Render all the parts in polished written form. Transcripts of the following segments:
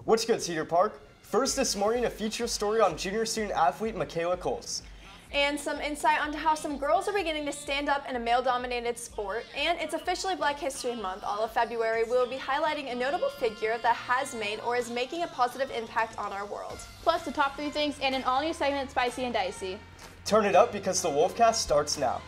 What's good, Cedar Park? First this morning, a feature story on junior student athlete Michaela Coles. And some insight onto how some girls are beginning to stand up in a male-dominated sport. And it's officially Black History Month. All of February, we will be highlighting a notable figure that has made or is making a positive impact on our world. Plus the top 3 things and an all-new segment, Spicy and Dicey. Turn it up because the Wolfcast starts now.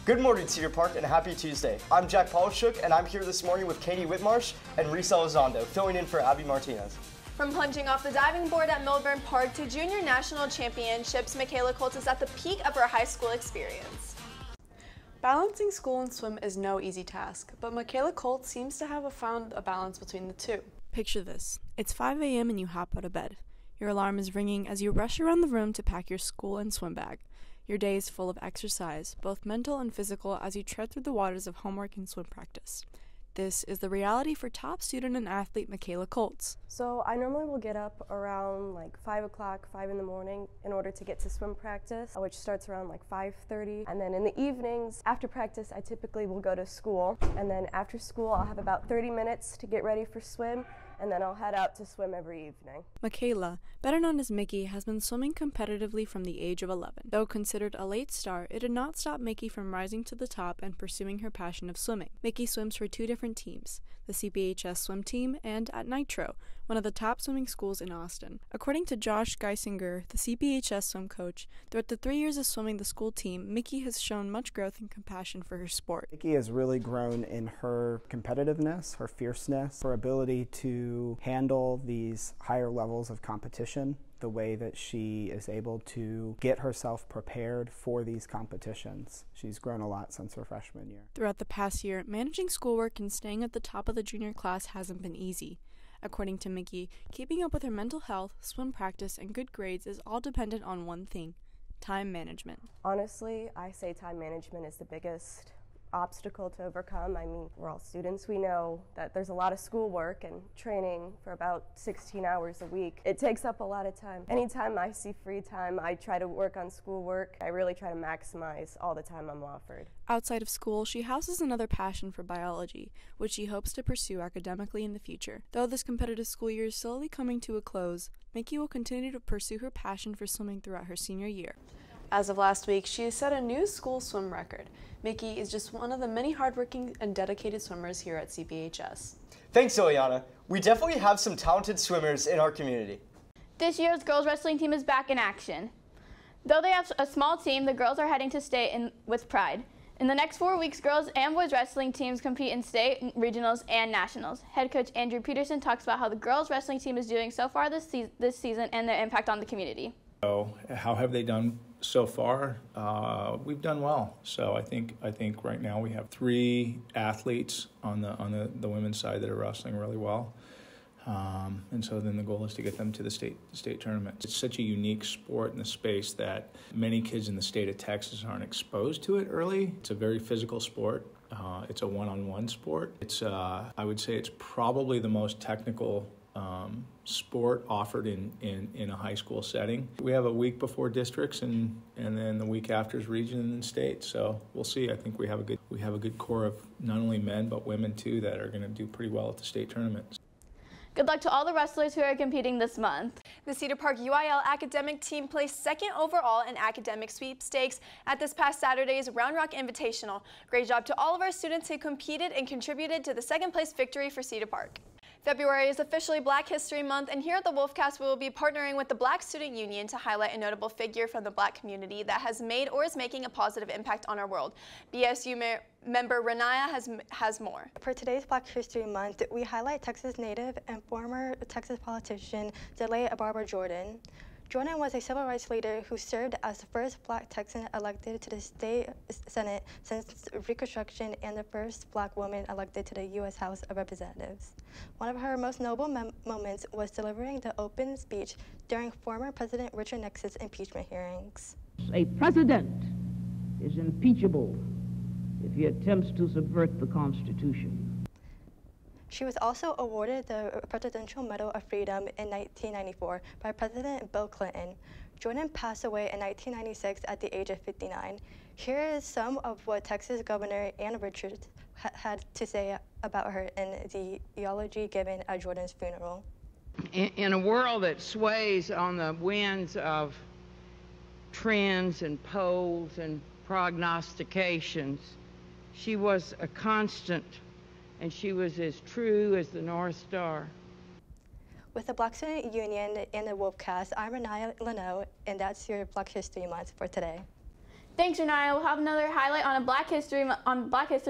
Good morning, Cedar Park, and happy Tuesday. I'm Jack Polishuk, and I'm here this morning with Katie Whitmarsh and Risa Elizondo, filling in for Abby Martinez. From plunging off the diving board at Milburn Park to junior national championships, Michaela Coles is at the peak of her high school experience. Balancing school and swim is no easy task, but Michaela Coles seems to have found a balance between the two. Picture this. It's 5 a.m. and you hop out of bed. Your alarm is ringing as you rush around the room to pack your school and swim bag. Your day is full of exercise, both mental and physical, as you tread through the waters of homework and swim practice. This is the reality for top student and athlete Michaela Coles. So I normally will get up around like 5 o'clock, 5 in the morning in order to get to swim practice, which starts around like 5:30. And then in the evenings, after practice, I typically will go to school. And then after school, I'll have about 30 minutes to get ready for swim. And then I'll head out to swim every evening. Michaela, better known as Mickey, has been swimming competitively from the age of 11. Though considered a late start, it did not stop Mickey from rising to the top and pursuing her passion of swimming. Mickey swims for 2 different teams, the CPHS swim team and at Nitro, one of the top swimming schools in Austin. According to Josh Geisinger, the CPHS swim coach, throughout the 3 years of swimming the school team, Mickey has shown much growth and compassion for her sport. Mickey has really grown in her competitiveness, her fierceness, her ability to handle these higher levels of competition, the way that she is able to get herself prepared for these competitions. She's grown a lot since her freshman year. Throughout the past year, managing schoolwork and staying at the top of the junior class hasn't been easy. According to Mickey, keeping up with her mental health, swim practice, and good grades is all dependent on one thing: time management. Honestly, I say time management is the biggest obstacle to overcome. I mean, we're all students. We know that there's a lot of schoolwork and training for about 16 hours a week. It takes up a lot of time. Anytime I see free time, I try to work on schoolwork. I really try to maximize all the time I'm offered. Outside of school, she houses another passion for biology, which she hopes to pursue academically in the future. Though this competitive school year is slowly coming to a close, Mickey will continue to pursue her passion for swimming throughout her senior year. As of last week, she has set a new school swim record. Mickey is just one of the many hardworking and dedicated swimmers here at CPHS. Thanks, Ileana. We definitely have some talented swimmers in our community. This year's girls wrestling team is back in action. Though they have a small team, the girls are heading to state with pride. In the next 4 weeks, girls and boys wrestling teams compete in state, regionals, and nationals. Head coach Andrew Peterson talks about how the girls wrestling team is doing so far this season and their impact on the community. So how have they done so far? We've done well. So I think right now we have 3 athletes on the women's side that are wrestling really well, and so then the goal is to get them to the state tournament. It's such a unique sport in the space that many kids in the state of Texas aren't exposed to it early. It's a very physical sport. It's a one-on-one sport. It's I would say it's probably the most technical sport offered in a high school setting. We have a week before districts and then the week after is region and state. So we'll see. I think we have a good core of not only men but women too that are going to do pretty well at the state tournaments. Good luck to all the wrestlers who are competing this month. The Cedar Park UIL academic team placed 2nd overall in academic sweepstakes at this past Saturday's Round Rock Invitational. Great job to all of our students who competed and contributed to the 2nd place victory for Cedar Park. February is officially Black History Month, and here at the Wolfcast we will be partnering with the Black Student Union to highlight a notable figure from the Black community that has made or is making a positive impact on our world. BSU member Renaya has more. For today's Black History Month, we highlight Texas native and former Texas politician Delay Barbara Jordan. Jordan was a civil rights leader who served as the first Black Texan elected to the state Senate since Reconstruction and the first Black woman elected to the U.S. House of Representatives. One of her most noble moments was delivering the open speech during former President Richard Nixon's impeachment hearings. A president is impeachable if he attempts to subvert the Constitution. She was also awarded the Presidential Medal of Freedom in 1994 by President Bill Clinton. Jordan passed away in 1996 at the age of 59. Here is some of what Texas Governor Ann Richards had to say about her in the eulogy given at Jordan's funeral. In a world that sways on the winds of trends and polls and prognostications, she was a constant, and she was as true as the North Star. With the Black Student Union and the Wolfcast, I'm Renaya Leno, and that's your Black History Month for today. Thanks, Renaya. We'll have another highlight on Black History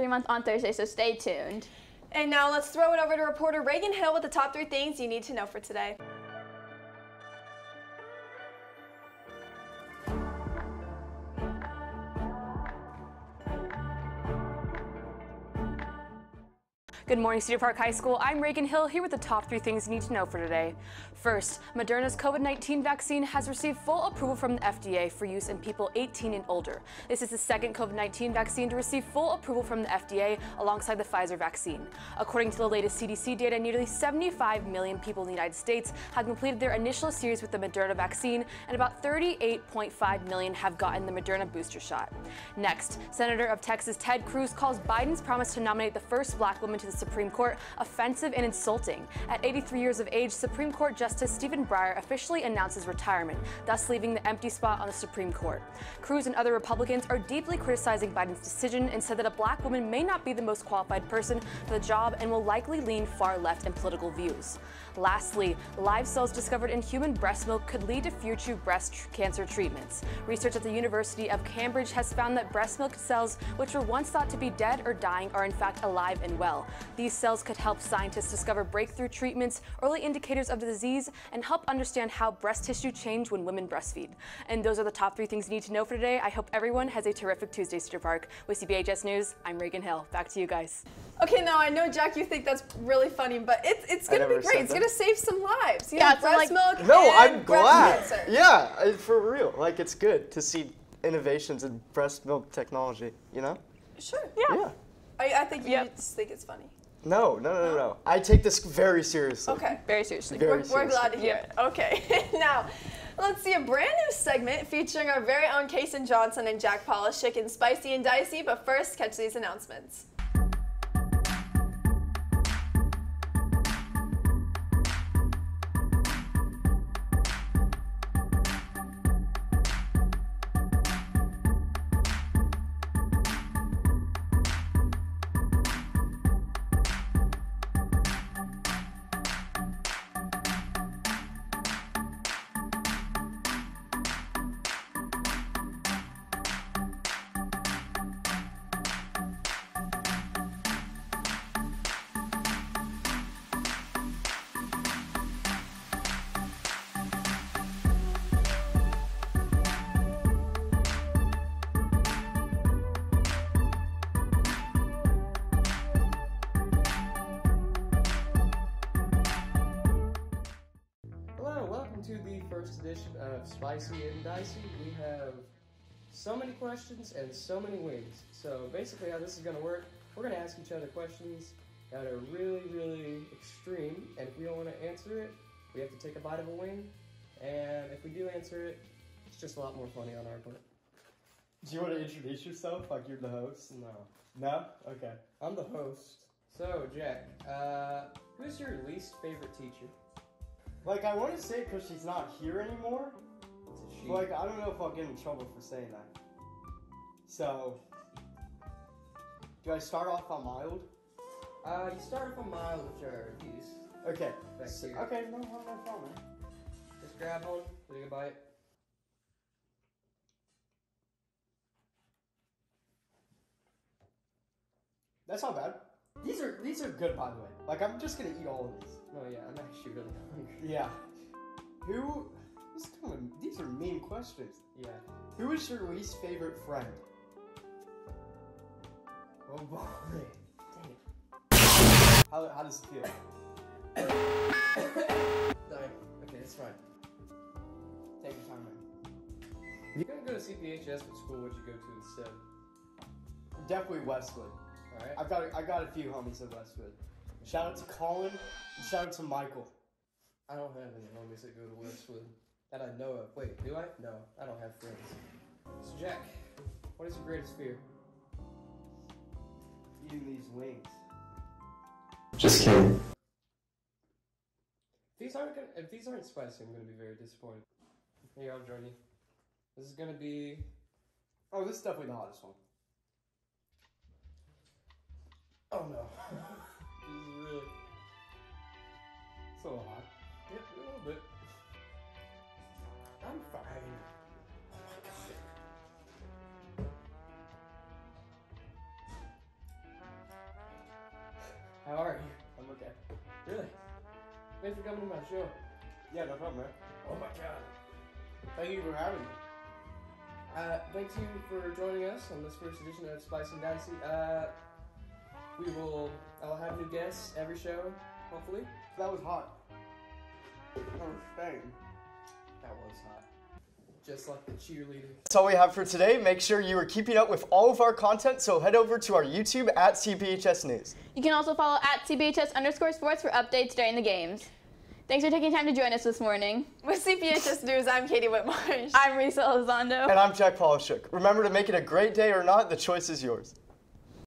Month on Thursday, so stay tuned. And now let's throw it over to reporter Reagan Hill with the top 3 things you need to know for today. Good morning, Cedar Park High School. I'm Reagan Hill here with the top 3 things you need to know for today. First, Moderna's COVID-19 vaccine has received full approval from the FDA for use in people 18 and older. This is the second COVID-19 vaccine to receive full approval from the FDA alongside the Pfizer vaccine. According to the latest CDC data, nearly 75 million people in the United States have completed their initial series with the Moderna vaccine, and about 38.5 million have gotten the Moderna booster shot. Next, Senator of Texas Ted Cruz calls Biden's promise to nominate the first black woman to the Supreme Court offensive and insulting. At 83 years of age, Supreme Court Justice Stephen Breyer officially announces retirement, thus leaving the empty spot on the Supreme Court. Cruz and other Republicans are deeply criticizing Biden's decision and said that a black woman may not be the most qualified person for the job and will likely lean far left in political views. Lastly, live cells discovered in human breast milk could lead to future breast cancer treatments. Research at the University of Cambridge has found that breast milk cells, which were once thought to be dead or dying, are in fact alive and well. These cells could help scientists discover breakthrough treatments, early indicators of the disease, and help understand how breast tissue change when women breastfeed. And those are the top 3 things you need to know for today. I hope everyone has a terrific Tuesday, Cedar Park. With CBHS News, I'm Reagan Hill. Back to you guys. Okay, now I know, Jack, you think that's really funny, but it's going to be great. It's going to save some lives. You know, breast milk. No, I'm glad. Cancer. Yeah, for real. Like, it's good to see innovations in breast milk technology, you know? Sure. Yeah. I think you just think it's funny. No. I take this very seriously. Okay, very seriously. Very We're glad to hear it. Okay, now let's see a brand new segment featuring our very own Kason Johnson and Jack Polishik in Spicy and Dicey, but first, catch these announcements. To the first edition of Spicy and Dicey. We have so many questions and so many wings. So basically how this is going to work, we're going to ask each other questions that are really, really extreme, and if we don't want to answer it, we have to take a bite of a wing, and if we do answer it, it's just a lot more funny on our part. Do you want to introduce yourself like you're the host? No. No? Okay. I'm the host. So, Jack, who's your least favorite teacher? Like, I want to say it because she's not here anymore. It's a she. But, like, I don't know if I'll get in trouble for saying that. So, do I start off on mild? You start off on mild, which are these. Okay. So, okay, no problem. Just grab one, take a bite. That's not bad. These are good, by the way. Like, I'm just gonna eat all of these. Oh yeah, I'm actually really hungry. Yeah. These are mean questions. Yeah. Who is your least favorite friend? Oh boy. Dang it. How does it feel? Okay, it's fine. Take your time, man. If you couldn't go to CPHS for school, what'd you go to instead? Definitely Westwood. All right. I got a few homies at Westwood. Shout out to Colin and shout out to Michael. I don't have any homies that go to Westwood that I know of. Wait, do I? No, I don't have friends. So Jack, what is your greatest fear? Eating these wings. Just kidding. If these aren't spicy, I'm gonna be very disappointed. Here, I'll join you. This is gonna be. Oh, this is definitely the hottest one. Oh no. This is really. It's a little hot. Yep, a little bit. I'm fine. Oh my god. How are you? I'm okay. Really? Thanks for coming to my show. Yeah, no problem, man. Oh my god. Thank you for having me. Thank you for joining us on this first edition of Spicy and Dicey. I'll have new guests every show, hopefully. That was hot. That was hot. Just like the cheerleader. That's all we have for today. Make sure you are keeping up with all of our content, so head over to our YouTube at CPHS News. You can also follow at CPHS_sports for updates during the games. Thanks for taking time to join us this morning. With CPHS News, I'm Katie Whitmarsh. I'm Risa Elizondo. And I'm Jack Polishuk. Remember to make it a great day or not, the choice is yours.